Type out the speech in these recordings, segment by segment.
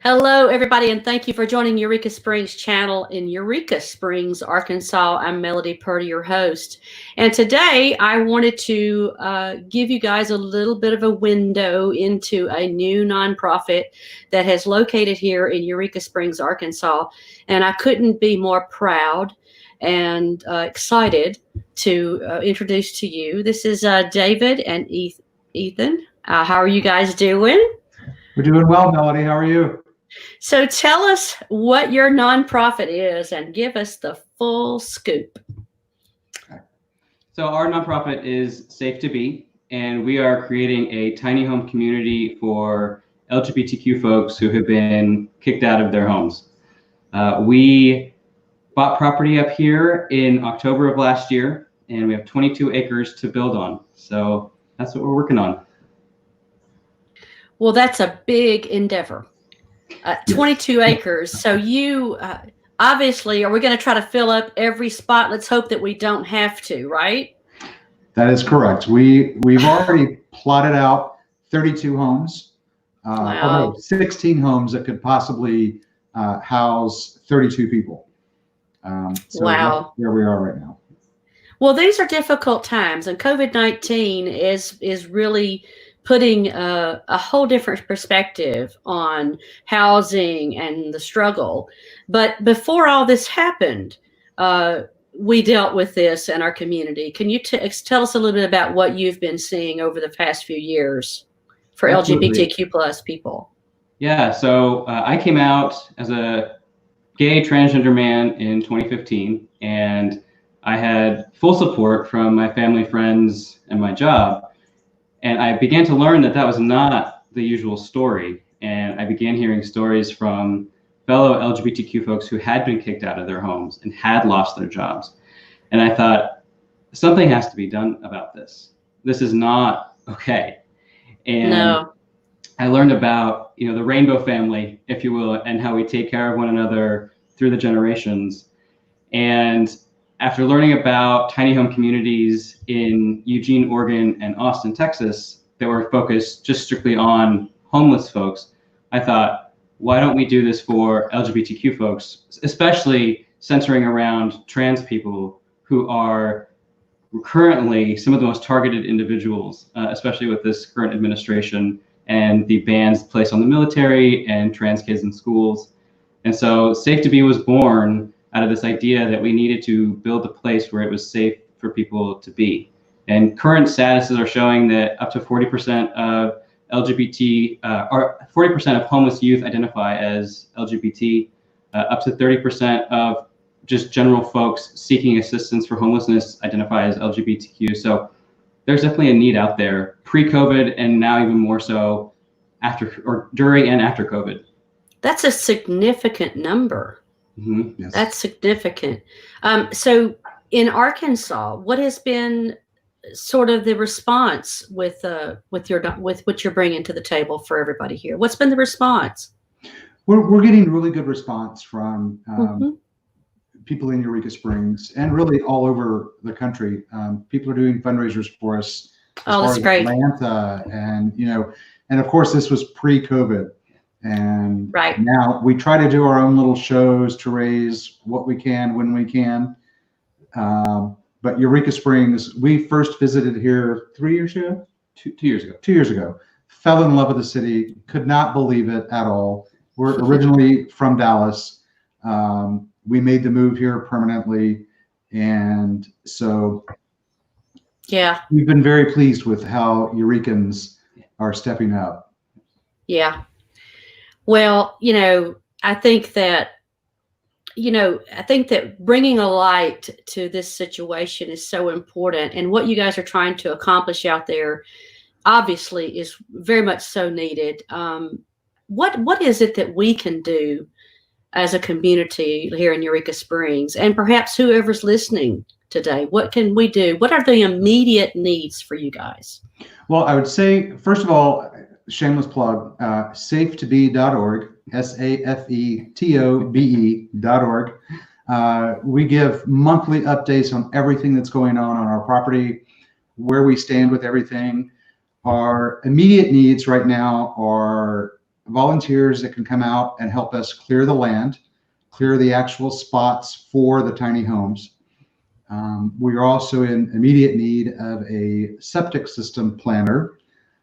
Hello, everybody, and thank you for joining Eureka Springs channel in Eureka Springs, Arkansas. I'm Melody Purdy, your host. And today I wanted to give you guys a little bit of a window into a new nonprofit that has located here in Eureka Springs, Arkansas. And I couldn't be more proud and excited to introduce to you. This is David and Ethan. How are you guys doing? We're doing well, Melody. How are you? So tell us what your nonprofit is and give us the full scoop. Okay. So our nonprofit is Safe to Be, and we are creating a tiny home community for LGBTQ folks who have been kicked out of their homes. We bought property up here in October of last year, and we have 22 acres to build on. So that's what we're working on. Well, that's a big endeavor. 22 acres. So you obviously, are we going to try to fill up every spot? Let's hope that we don't have to, right? That is correct. We've already plotted out 32 homes. Wow. 16 homes that could possibly house 32 people. So wow. That's where we are right now. Well, these are difficult times, and COVID-19 is really putting a whole different perspective on housing and the struggle. But before all this happened, we dealt with this in our community. Can you tell us a little bit about what you've been seeing over the past few years for Absolutely. LGBTQ plus people? Yeah, so I came out as a gay transgender man in 2015, and I had full support from my family, friends, and my job. And I began to learn that that was not the usual story. And I began hearing stories from fellow LGBTQ folks who had been kicked out of their homes and had lost their jobs. And I thought, something has to be done about this. This is not okay. And no. I learned about, the rainbow family, if you will, and how we take care of one another through the generations. And after learning about tiny home communities in Eugene, Oregon, and Austin, Texas, that were focused just strictly on homeless folks, I thought, why don't we do this for LGBTQ folks, especially centering around trans people who are currently some of the most targeted individuals, especially with this current administration and the bans placed on the military and trans kids in schools. And so Safe to Be was born out of this idea that we needed to build a place where it was safe for people to be. And current statuses are showing that up to 40% of LGBT, or 40% of homeless youth identify as LGBT, up to 30% of just general folks seeking assistance for homelessness identify as LGBTQ. So there's definitely a need out there pre-COVID, and now even more so after, or during and after COVID. That's a significant number. Mm-hmm. Yes. That's significant. So in Arkansas, what has been sort of the response with what you're bringing to the table for everybody here? What's been the response? We're getting really good response from Mm-hmm. people in Eureka Springs and really all over the country. People are doing fundraisers for us. Oh, that's great. Atlanta, and of course this was pre-COVID. And right. now we try to do our own little shows to raise what we can when we can. But Eureka Springs, we first visited here 3 years ago? 2 years ago. 2 years ago. Fell in love with the city, could not believe it at all. We're originally from Dallas. We made the move here permanently. And so yeah, we've been very pleased with how Eurekans are stepping up. Yeah. Well, I think that bringing a light to this situation is so important. And what you guys are trying to accomplish out there, obviously, is very much so needed. What is it that we can do as a community here in Eureka Springs, and perhaps whoever's listening today? What can we do? What are the immediate needs for you guys? Well, I would say, first of all, shameless plug, safetobe.org, SAFETOBE.org. We give monthly updates on everything that's going on our property, where we stand with everything. Our immediate needs right now are volunteers that can come out and help us clear the land, clear the actual spots for the tiny homes. We are also in immediate need of a septic system planner.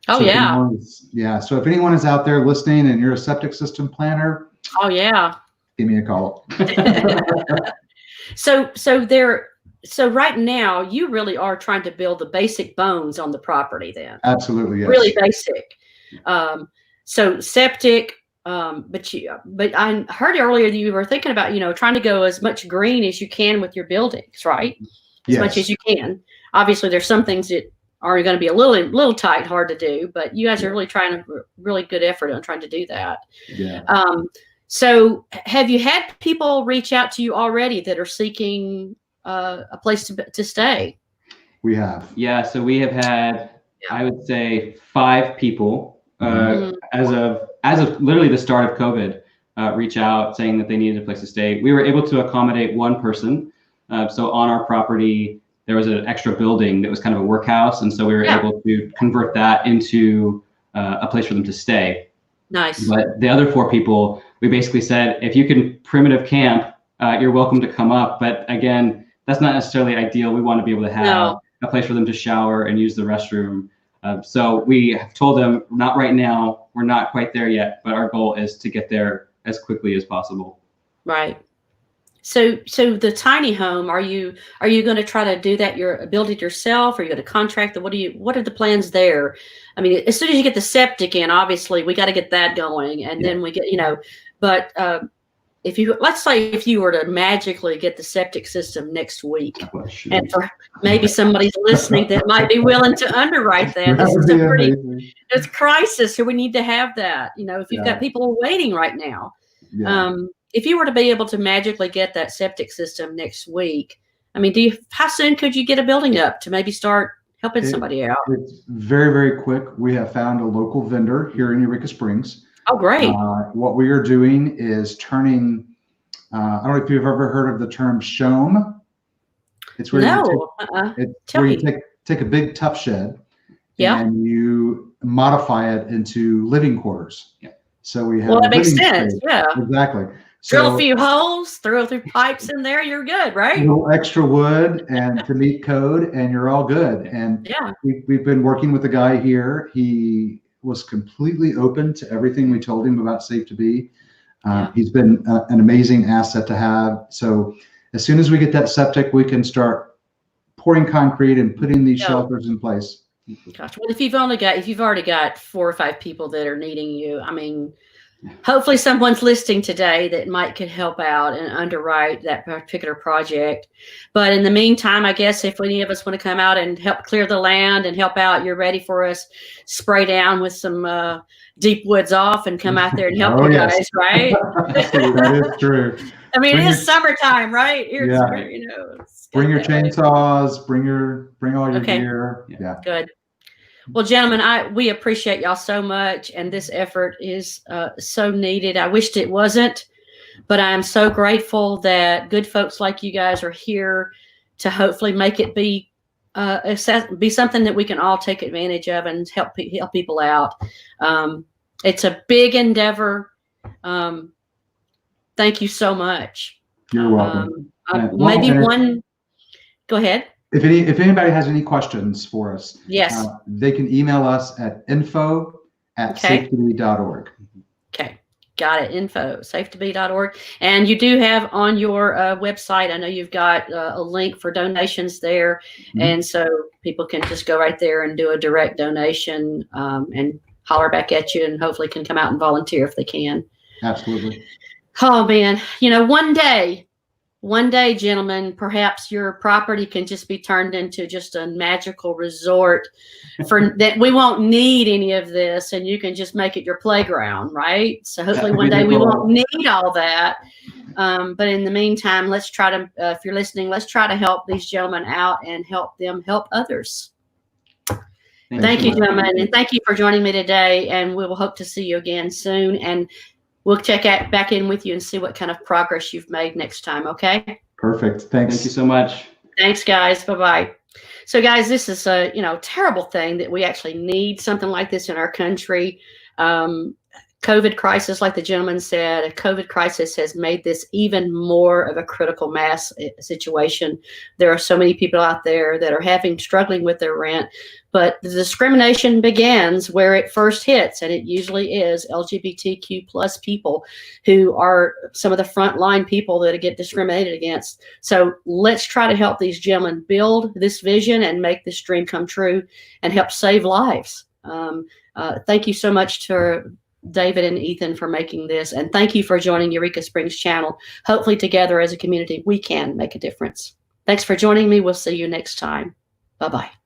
Oh, So yeah. So if anyone is out there listening and you're a septic system planner, Oh, yeah. give me a call. So right now you really are trying to build the basic bones on the property then. Absolutely, yes. Really basic. So septic, but I heard earlier that you were thinking about, trying to go as much green as you can with your buildings, right? As much as you can. Obviously there's some things that are going to be a little tight, hard to do, but you guys are really trying really good effort on trying to do that. Yeah. So have you had people reach out to you already that are seeking a place to stay? We have. Yeah, so we have had, I would say, 5 people as of literally the start of COVID reach out saying that they needed a place to stay. We were able to accommodate one person. So on our property, there was an extra building that was kind of a workhouse, and so we were able to convert that into a place for them to stay. Nice. But the other 4 people, we basically said, if you can primitive camp, you're welcome to come up. But again, that's not necessarily ideal. We want to be able to have a place for them to shower and use the restroom. So we have told them, not right now, we're not quite there yet, but our goal is to get there as quickly as possible. Right. So the tiny home, are you going to try to do that? Build it yourself? Or are you going to contract? What are the plans there? I mean, as soon as you get the septic in, obviously we got to get that going, and then we get, but let's say if you were to magically get the septic system next week, and for maybe somebody's listening that might be willing to underwrite that. This is it's crisis, so we need to have that. If you've got people waiting right now. Yeah. If you were to be able to magically get that septic system next week, I mean, how soon could you get a building up to maybe start helping somebody out? It's very, very quick. We have found a local vendor here in Eureka Springs. Oh, great. What we are doing is turning, I don't know if you've ever heard of the term shome. It's where you take a big tough shed and you modify it into living quarters. Yeah. So we have that makes sense. Space. Yeah. Exactly. Drill a few holes, throw through pipes in there, you're good, right? A little extra wood and to meet code, and you're all good. And we've been working with the guy here. He was completely open to everything we told him about Safe to Be. He's been an amazing asset to have. So as soon as we get that septic, we can start pouring concrete and putting these shelters in place. Gosh, well, if you've already got 4 or 5 people that are needing you, I mean, hopefully someone's listening today that could help out and underwrite that particular project. But in the meantime, I guess if any of us want to come out and help clear the land and help out, you're ready for us, spray down with some deep woods off and come out there and help guys, right? That is true. I mean, it is summertime, right? Here, bring your chainsaws, bring all your gear. Yeah. Good. Well, gentlemen, we appreciate y'all so much, and this effort is so needed. I wished it wasn't, but I'm so grateful that good folks like you guys are here to hopefully make it be something that we can all take advantage of and help people out. It's a big endeavor. Thank you so much. You're welcome. Go ahead. If anybody has any questions for us, they can email us at info@safetobe.org. Okay, got it. info@safetobe.org. And you do have on your website, I know you've got a link for donations there, and so people can just go right there and do a direct donation and holler back at you, and hopefully can come out and volunteer if they can. Absolutely. Oh man, one day, gentlemen, perhaps your property can just be turned into just a magical resort for that. We won't need any of this, and you can just make it your playground, right? So hopefully one day we won't need all that. But in the meantime, let's try to, if you're listening, let's try to help these gentlemen out and help them help others. Thank you, gentlemen, and thank you for joining me today. And we will hope to see you again soon. And we'll check back in with you and see what kind of progress you've made next time, okay? Perfect. Thanks. Thank you so much. Thanks, guys. Bye-bye. So, guys, this is a terrible thing that we actually need something like this in our country. COVID crisis, like the gentleman said, a COVID crisis has made this even more of a critical mass situation. There are so many people out there that are struggling with their rent, but the discrimination begins where it first hits, and it usually is LGBTQ plus people who are some of the frontline people that get discriminated against. So let's try to help these gentlemen build this vision and make this dream come true and help save lives. Thank you so much to David and Ethan for making this, and thank you for joining Eureka Springs channel. Hopefully together as a community, we can make a difference. Thanks for joining me. We'll see you next time. Bye-bye.